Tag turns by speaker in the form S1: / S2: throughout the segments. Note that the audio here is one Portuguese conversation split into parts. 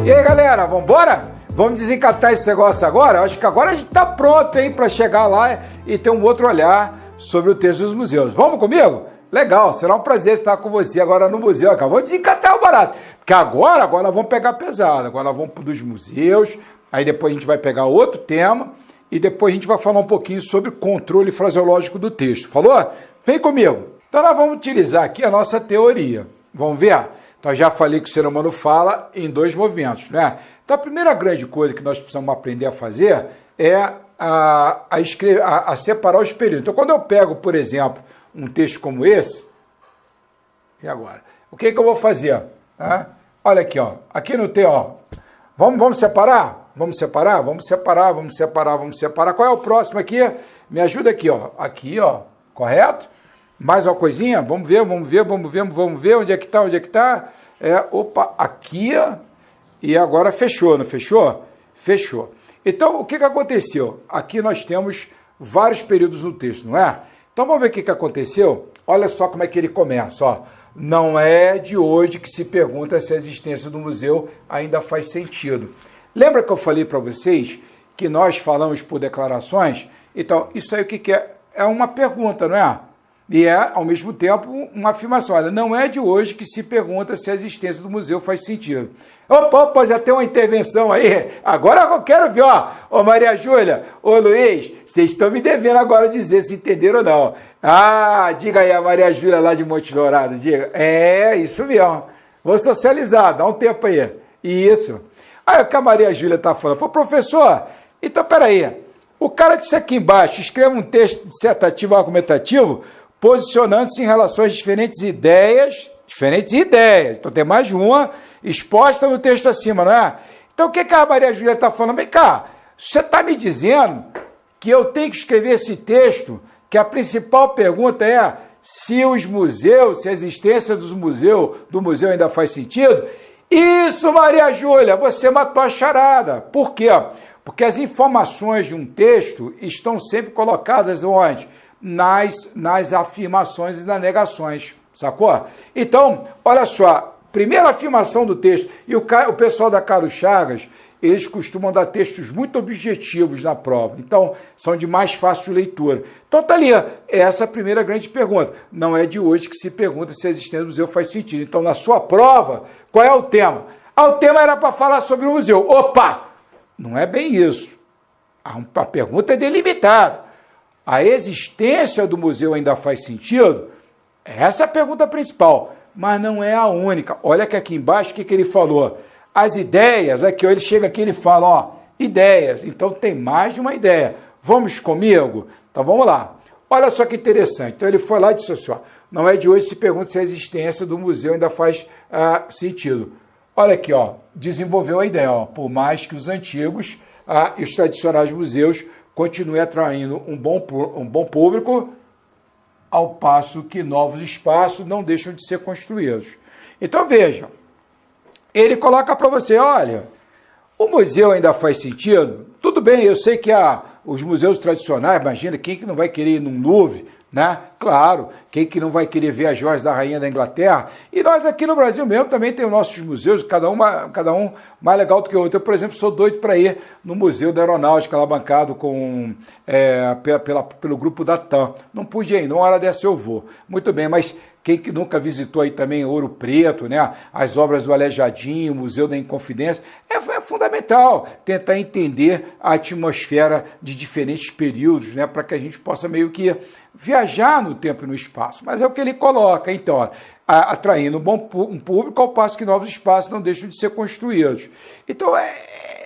S1: E aí, galera, vamos embora? Vamos desencatar esse negócio agora? Acho que agora a gente está pronto, hein, para chegar lá e ter um outro olhar sobre o texto dos museus. Vamos comigo? Legal, será um prazer estar com você agora no museu. Vamos desencatar o barato, porque agora nós vamos pegar pesado. Agora nós vamos para os museus, aí depois a gente vai pegar outro tema e depois a gente vai falar um pouquinho sobre controle fraseológico do texto. Falou? Vem comigo. Então nós vamos utilizar aqui a nossa teoria. Vamos ver? Então, já falei que o ser humano fala em 2 movimentos, né? Então, a primeira grande coisa que nós precisamos aprender a fazer é a separar os períodos. Então, quando eu pego, por exemplo, um texto como esse, e agora? O que eu vou fazer? Olha aqui, ó. Aqui não tem, ó. Vamos separar? Vamos separar? Vamos separar, vamos separar, vamos separar. Qual é o próximo aqui? Me ajuda aqui, ó. Aqui, ó. Correto? Mais uma coisinha? Vamos ver. Onde é que tá? Opa, aqui. E agora fechou, não fechou? Fechou. Então, o que aconteceu? Aqui nós temos vários períodos no texto, não é? Então, vamos ver o que aconteceu? Olha só como é que ele começa, ó. Não é de hoje que se pergunta se a existência do museu ainda faz sentido. Lembra que eu falei para vocês que nós falamos por declarações? Então, isso aí o que é? É uma pergunta, não é? E é, ao mesmo tempo, uma afirmação. Olha, não é de hoje que se pergunta se a existência do museu faz sentido. Opa, já tem uma intervenção aí. Agora eu quero ver, ó. Ô Maria Júlia, ô Luiz, vocês estão me devendo agora dizer se entenderam ou não. Diga aí a Maria Júlia lá de Monte Dourado, diga. Isso mesmo. Vou socializar, dá um tempo aí. Isso. Aí o que a Maria Júlia está falando? Pô, professor, então peraí. O cara disse aqui embaixo, escreva um texto dissertativo argumentativo, posicionando-se em relação às diferentes ideias, então tem mais de uma exposta no texto acima, não é? Então o que a Maria Júlia está falando? Vem cá, você está me dizendo que eu tenho que escrever esse texto, que a principal pergunta é se os museus, se a existência do museu ainda faz sentido? Isso, Maria Júlia, você matou a charada. Por quê? Porque as informações de um texto estão sempre colocadas onde? Nas afirmações e nas negações, sacou? Então, olha só, primeira afirmação do texto, e o pessoal da Carlos Chagas, eles costumam dar textos muito objetivos na prova, então são de mais fácil leitura. Então tá ali, essa é a primeira grande pergunta. Não é de hoje que se pergunta se a existência do museu faz sentido. Então, na sua prova, qual é o tema? O tema era para falar sobre o museu. Opa! Não é bem isso. A pergunta é delimitada. A existência do museu ainda faz sentido? Essa é a pergunta principal, mas não é a única. Olha que aqui embaixo, o que ele falou? As ideias, aqui, ó, ele chega aqui e ele fala, ó, ideias. Então tem mais de uma ideia. Vamos comigo? Então vamos lá. Olha só que interessante. Então ele foi lá e disse assim, ó, não é de hoje que se pergunta se a existência do museu ainda faz sentido. Olha aqui, ó, desenvolveu a ideia, ó, por mais que os antigos e os tradicionais museus continuem atraindo um bom público, ao passo que novos espaços não deixam de ser construídos. Então, vejam, ele coloca para você, olha, o museu ainda faz sentido? Tudo bem, eu sei que os museus tradicionais, imagina, quem que não vai querer ir num Louvre, né? Claro, quem que não vai querer ver as joias da rainha da Inglaterra? E nós aqui no Brasil mesmo também temos nossos museus, cada um mais legal do que o outro. Eu, por exemplo, sou doido para ir no Museu da Aeronáutica, lá bancado pelo grupo da TAM. Não pude ir, não, hora dessa eu vou. Muito bem, mas quem que nunca visitou aí também Ouro Preto, né? As obras do Aleijadinho, o Museu da Inconfidência, é fundamental tentar entender a atmosfera de diferentes períodos, né? Para que a gente possa meio que viajar no tempo e no espaço. Mas é o que ele coloca, então, ó, atraindo um público ao passo que novos espaços não deixam de ser construídos. Então,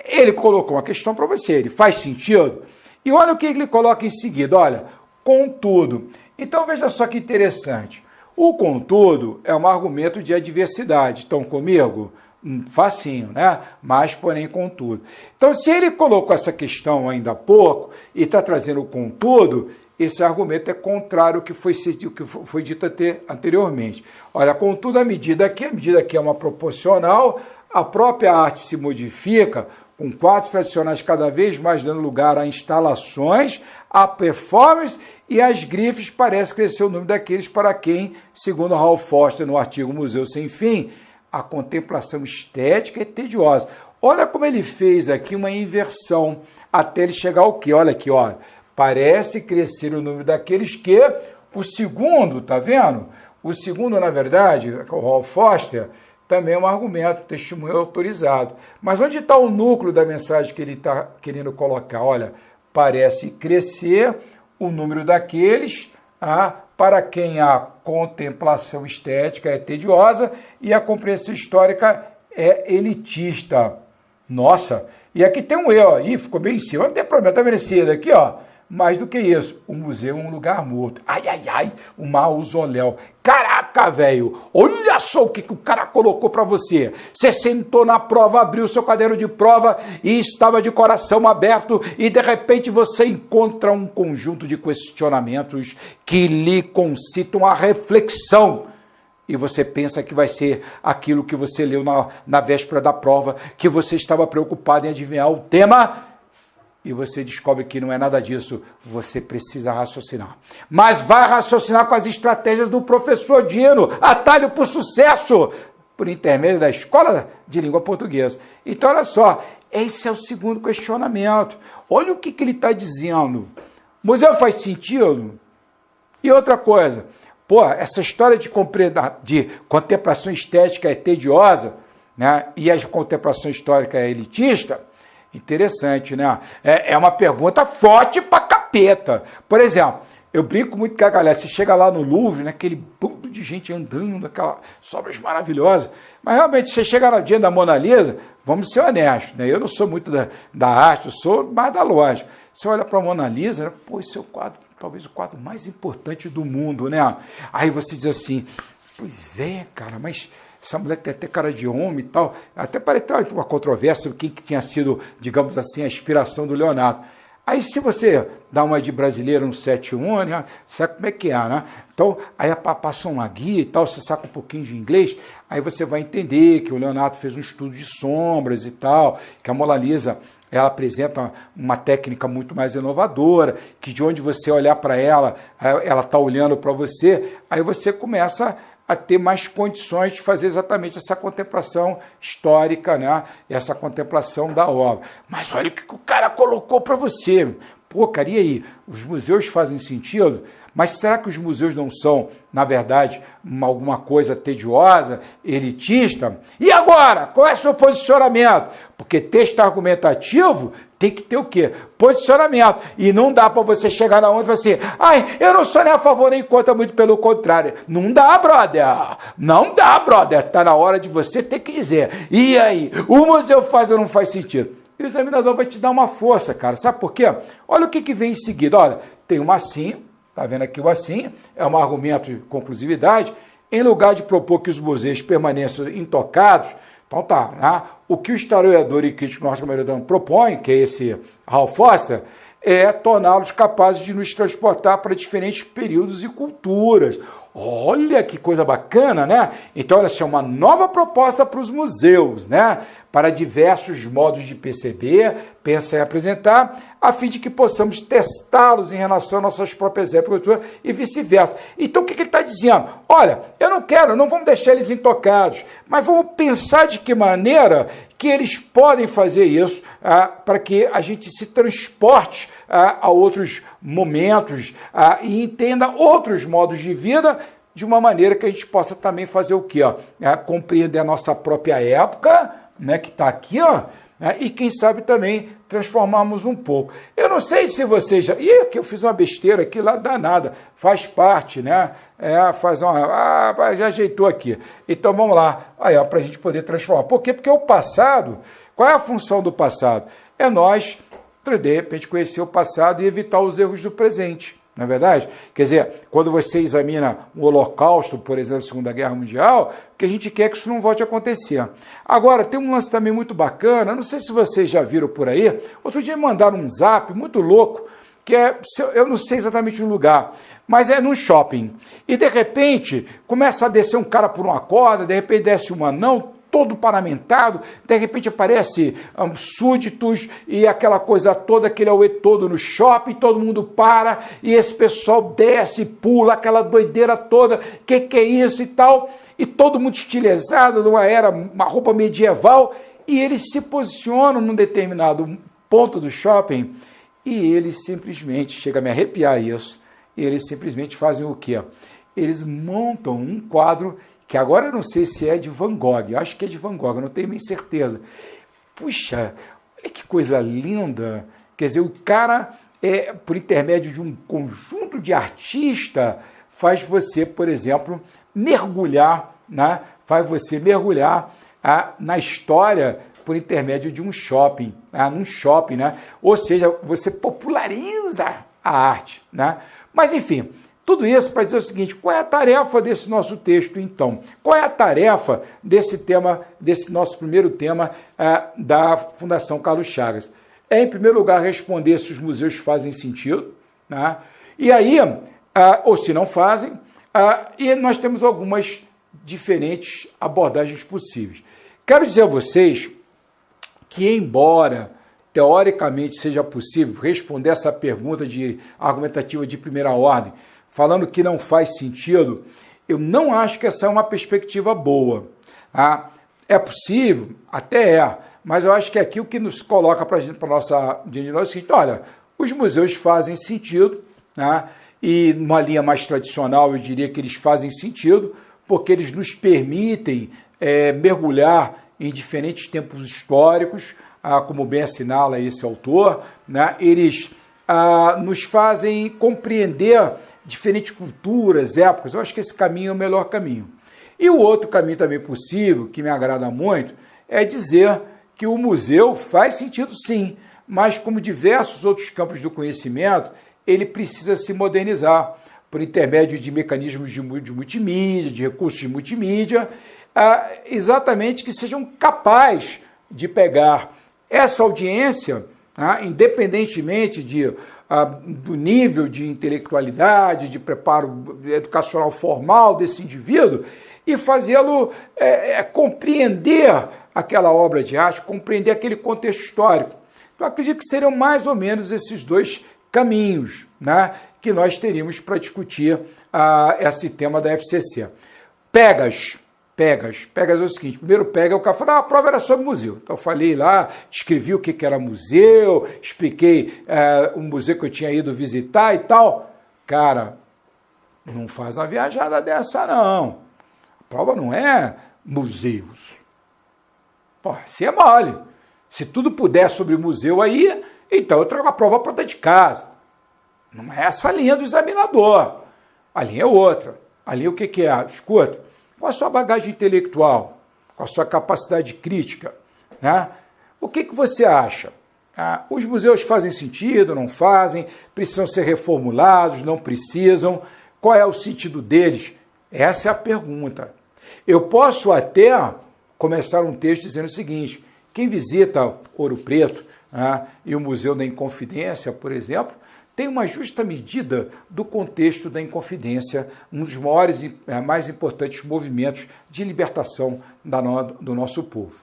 S1: ele colocou uma questão para você, ele faz sentido? E olha o que ele coloca em seguida, olha, contudo. Então, veja só que interessante. O contudo é um argumento de adversidade. Estão comigo? Facinho, né? Mas, porém, contudo. Então, se ele colocou essa questão ainda há pouco e está trazendo o contudo, esse argumento é contrário ao que foi dito anteriormente. Olha, contudo, a medida aqui é uma proporcional, a própria arte se modifica, com quadros tradicionais cada vez mais dando lugar a instalações, a performance e as grifes parece crescer o número daqueles para quem, segundo Ralph Foster no artigo Museu Sem Fim, a contemplação estética é tediosa. Olha como ele fez aqui uma inversão, até ele chegar ao quê? Olha aqui, olha. Parece crescer o número daqueles que... O segundo, tá vendo? O segundo, na verdade, o Hall Foster, também é um argumento, testemunho autorizado. Mas onde está o núcleo da mensagem que ele está querendo colocar? Olha, parece crescer o número daqueles para quem a contemplação estética é tediosa e a compreensão histórica é elitista. Nossa, e aqui tem um erro aí, ficou bem em cima, não tem problema, está merecido aqui, ó. Mais do que isso, o museu é um lugar morto. Ai, ai, ai, um mausoléu. Caraca, velho, olha só o que o cara colocou para você. Você sentou na prova, abriu seu caderno de prova e estava de coração aberto e de repente você encontra um conjunto de questionamentos que lhe concitam a reflexão. E você pensa que vai ser aquilo que você leu na véspera da prova, que você estava preocupado em adivinhar o tema, e você descobre que não é nada disso, você precisa raciocinar. Mas vai raciocinar com as estratégias do professor Dino, atalho para o sucesso, por intermédio da Escola de Língua Portuguesa. Então, olha só, esse é o segundo questionamento. Olha o que ele está dizendo. Museu faz sentido? E outra coisa, essa história de contemplação estética é tediosa, né? E a contemplação histórica é elitista. Interessante, né? É uma pergunta forte pra capeta. Por exemplo, eu brinco muito com a galera, você chega lá no Louvre, né, aquele bando de gente andando, aquelas obras maravilosas, mas realmente você chega no dia da Mona Lisa, vamos ser honestos, né? Eu não sou muito da arte, eu sou mais da lógica. Você olha para a Mona Lisa, né? Pô, esse é o quadro, talvez o quadro mais importante do mundo, né? Aí você diz assim, pois é, cara, mas... essa mulher tem até cara de homem e tal. Até parece ter uma controvérsia sobre quem que tinha sido, digamos assim, a inspiração do Leonardo. Aí, se você dá uma de brasileiro no 7-1, né, sabe como é que é, né? Então, aí passa uma guia e tal, você saca um pouquinho de inglês, aí você vai entender que o Leonardo fez um estudo de sombras e tal, que a Mona Lisa, ela apresenta uma técnica muito mais inovadora, que de onde você olhar para ela está olhando para você, aí você começa a ter mais condições de fazer exatamente essa contemplação histórica, né? Essa contemplação da obra. Mas olha o que o cara colocou para você. Pô, cara, e aí? Os museus fazem sentido? Mas será que os museus não são, na verdade, alguma coisa tediosa, elitista? E agora? Qual é o seu posicionamento? Porque texto argumentativo tem que ter o quê? Posicionamento. E não dá para você chegar na onda e falar assim, ai, eu não sou nem a favor nem contra, muito pelo contrário. Não dá, brother. Não dá, brother. Está na hora de você ter que dizer. E aí? O museu faz ou não faz sentido? E o examinador vai te dar uma força, cara. Sabe por quê? Olha o que vem em seguida. Olha, tem uma assim, tá vendo aqui o assim, é um argumento de conclusividade. Em lugar de propor que os museus permaneçam intocados, então tá, né? O que o historiador e crítico norte-americano propõe, que é esse Hall Foster, é torná-los capazes de nos transportar para diferentes períodos e culturas. Olha que coisa bacana, né? Então, olha, essa é uma nova proposta para os museus, né? Para diversos modos de perceber, pensar e apresentar, a fim de que possamos testá-los em relação às nossas próprias épocas e cultura e vice-versa. Então, o que ele está dizendo? Olha, eu não quero, não vamos deixar eles intocados, mas vamos pensar de que maneira que eles podem fazer isso para que a gente se transporte a outros momentos e entenda outros modos de vida de uma maneira que a gente possa também fazer o quê? Compreender a nossa própria época, né, que está aqui, ó, e quem sabe também transformarmos um pouco. Eu não sei se vocês já... Ih, aqui eu fiz uma besteira aqui lá danada, faz parte, né? Faz uma... já ajeitou aqui. Então vamos lá, para a gente poder transformar. Por quê? Porque o passado, qual é a função do passado? É nós, de repente, conhecer o passado e evitar os erros do presente. Não é verdade? Quer dizer, quando você examina o Holocausto, por exemplo, a Segunda Guerra Mundial, o que a gente quer é que isso não volte a acontecer. Agora, tem um lance também muito bacana, não sei se vocês já viram por aí, outro dia me mandaram um zap muito louco, que eu não sei exatamente o lugar, mas é num shopping. E, de repente, começa a descer um cara por uma corda, de repente desce um anão, todo paramentado, de repente aparece súditos e aquela coisa toda, aquele auê todo no shopping, todo mundo para, e esse pessoal desce, pula, aquela doideira toda, que é isso e tal, e todo mundo estilizado, uma roupa medieval, e eles se posicionam num determinado ponto do shopping, e eles simplesmente, chega a me arrepiar isso, e eles simplesmente fazem o quê? Eles montam um quadro, que agora eu não sei se é de Van Gogh, acho que é de Van Gogh, eu não tenho nem certeza. Puxa, olha que coisa linda! Quer dizer, o cara, por intermédio de um conjunto de artistas, faz você, por exemplo, mergulhar, né? Faz você mergulhar na história por intermédio de um shopping, num shopping, né? Ou seja, você populariza a arte, né? Mas, enfim, tudo isso para dizer o seguinte, qual é a tarefa desse nosso texto, então? Qual é a tarefa desse tema, desse nosso primeiro tema da Fundação Carlos Chagas? Em primeiro lugar, responder se os museus fazem sentido, né? E aí, ou se não fazem, e nós temos algumas diferentes abordagens possíveis. Quero dizer a vocês que, embora teoricamente seja possível responder essa pergunta argumentativa de primeira ordem, falando que não faz sentido, eu não acho que essa é uma perspectiva boa. É possível? Até é, mas eu acho que aqui o que nos coloca para a nossa diante é o seguinte, olha, os museus fazem sentido, né? E numa linha mais tradicional eu diria que eles fazem sentido, porque eles nos permitem mergulhar em diferentes tempos históricos, como bem assinala esse autor, né? Eles nos fazem compreender diferentes culturas, épocas. Eu acho que esse caminho é o melhor caminho. E o outro caminho também possível, que me agrada muito, é dizer que o museu faz sentido sim, mas como diversos outros campos do conhecimento, ele precisa se modernizar por intermédio de mecanismos de multimídia, de recursos de multimídia, exatamente que sejam capazes de pegar essa audiência, independentemente do nível de intelectualidade, de preparo educacional formal desse indivíduo, e fazê-lo compreender aquela obra de arte, compreender aquele contexto histórico. Então, acredito que seriam mais ou menos esses dois caminhos, né, que nós teríamos para discutir esse tema da FCC. Pegas é o seguinte, primeiro pega, o cara fala, a prova era sobre museu. Então eu falei lá, descrevi o que era museu, expliquei o museu que eu tinha ido visitar e tal. Cara, não faz uma viajada dessa não. A prova não é museus. Pô, se é mole. Se tudo puder sobre museu aí, então eu trago a prova pronta de casa. Não é essa a linha do examinador. A linha é outra. A linha o que é? Escuta. Com a sua bagagem intelectual, com a sua capacidade crítica, né? O que você acha? Os museus fazem sentido, não fazem? Precisam ser reformulados, não precisam? Qual é o sentido deles? Essa é a pergunta. Eu posso até começar um texto dizendo o seguinte, quem visita Ouro Preto e o Museu da Inconfidência, por exemplo, tem uma justa medida do contexto da Inconfidência, um dos maiores e mais importantes movimentos de libertação do nosso povo.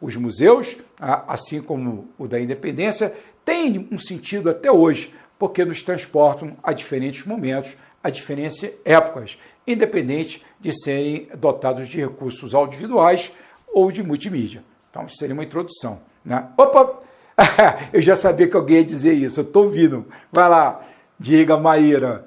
S1: Os museus, assim como o da Independência, têm um sentido até hoje, porque nos transportam a diferentes momentos, a diferentes épocas, independente de serem dotados de recursos audiovisuais ou de multimídia. Então, isso seria uma introdução. Opa! Eu já sabia que alguém ia dizer isso, eu estou ouvindo. Vai lá, diga, Maíra.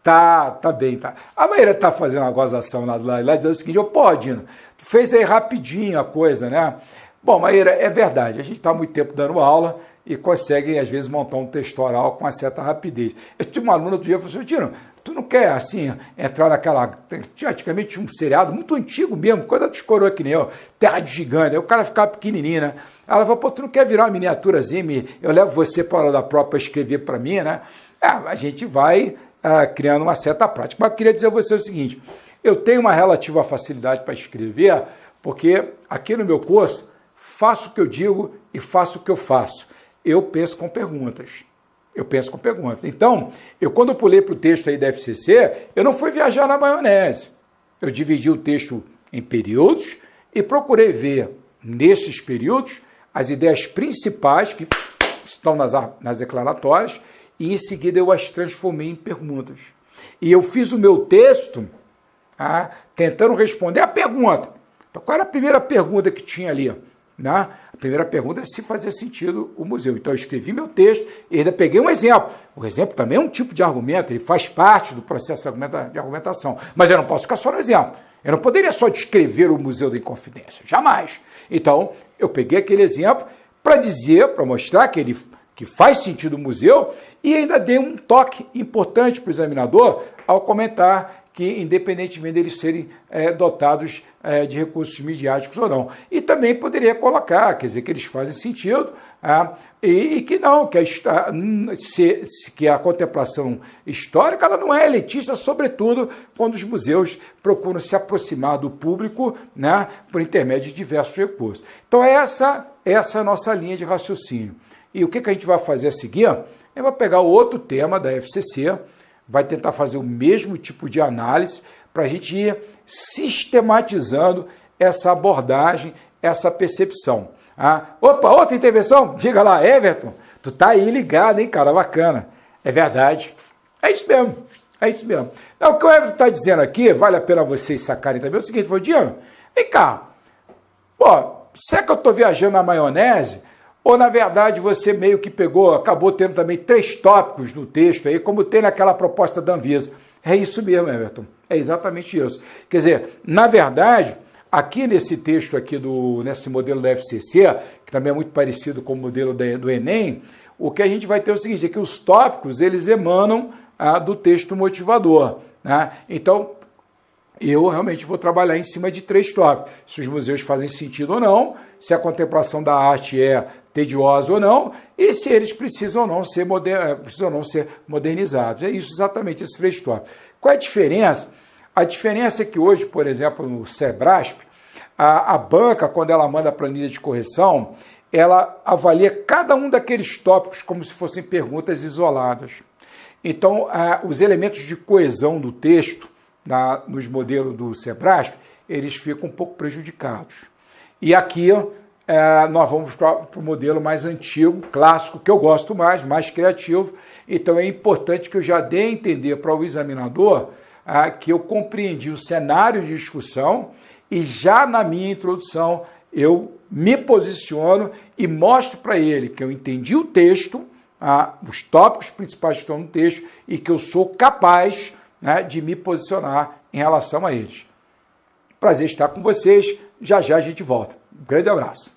S1: Tá bem, tá. A Maíra tá fazendo uma gozação lá dizendo o seguinte, pô, Dino, tu fez aí rapidinho a coisa, né? Bom, Maíra, é verdade, a gente está há muito tempo dando aula e consegue, às vezes, montar um texto oral com uma certa rapidez. Eu tive uma aluna outro dia e falou assim, Dino, tu não quer, assim, entrar naquela... Antigamente tinha um seriado muito antigo mesmo, coisa dos coroas que nem eu, Terra de Gigante, aí o cara ficava pequenininho, né? Ela falou, pô, tu não quer virar uma miniaturazinha, eu levo você para a hora da prova para escrever para mim, né? A gente vai criando uma certa prática. Mas eu queria dizer a você o seguinte, eu tenho uma relativa facilidade para escrever, porque aqui no meu curso, faço o que eu digo e faço o que eu faço. Eu penso com perguntas. Então, quando eu pulei para o texto aí da FCC, eu não fui viajar na maionese. Eu dividi o texto em períodos e procurei ver, nesses períodos, as ideias principais que estão nas declaratórias, e em seguida eu as transformei em perguntas. E eu fiz o meu texto tentando responder a pergunta. Então, qual era a primeira pergunta que tinha ali? A primeira pergunta é se fazia sentido o museu. Então, eu escrevi meu texto e ainda peguei um exemplo. O exemplo também é um tipo de argumento, ele faz parte do processo de argumentação. Mas eu não posso ficar só no exemplo. Eu não poderia só descrever o Museu da Inconfidência, jamais. Então, eu peguei aquele exemplo para dizer, para mostrar que faz sentido o museu, e ainda dei um toque importante para o examinador ao comentar que, independentemente deles serem dotados de recursos midiáticos ou não. E também poderia colocar, quer dizer, que eles fazem sentido, e que não, que a contemplação histórica ela não é elitista, sobretudo quando os museus procuram se aproximar do público, por intermédio de diversos recursos. Então, essa é a nossa linha de raciocínio. E o que a gente vai fazer a seguir? Eu vou pegar o outro tema da FCC, vai tentar fazer o mesmo tipo de análise para a gente ir sistematizando essa abordagem, essa percepção. Opa, outra intervenção? Diga lá, Everton, tu tá aí ligado, hein, cara, bacana. É verdade. É isso mesmo, é isso mesmo. Não, o que o Everton está dizendo aqui, vale a pena vocês sacarem também, é o seguinte, foi Diano, vem cá, será que eu estou viajando na maionese? Ou, na verdade, você meio que acabou tendo também 3 tópicos no texto aí, como tem naquela proposta da Anvisa. É isso mesmo, Everton. É exatamente isso. Quer dizer, na verdade, aqui nesse texto aqui, nesse modelo da FCC, que também é muito parecido com o modelo do Enem, o que a gente vai ter é o seguinte, é que os tópicos, eles emanam do texto motivador. Então, eu realmente vou trabalhar em cima de 3 tópicos. Se os museus fazem sentido ou não, se a contemplação da arte é tediosa ou não, e se eles precisam ou não ser modernizados. É isso exatamente, esses 3 tópicos. Qual é a diferença? A diferença é que hoje, por exemplo, no SEBRASP, a banca, quando ela manda a planilha de correção, ela avalia cada um daqueles tópicos como se fossem perguntas isoladas. Então, os elementos de coesão do texto, nos modelos do SEBRASP, eles ficam um pouco prejudicados. E aqui nós vamos para o modelo mais antigo, clássico, que eu gosto mais criativo. Então é importante que eu já dê a entender para o examinador que eu compreendi o cenário de discussão e já na minha introdução eu me posiciono e mostro para ele que eu entendi o texto, os tópicos principais que estão no texto e que eu sou capaz de me posicionar em relação a eles. Prazer estar com vocês, já a gente volta. Um grande abraço.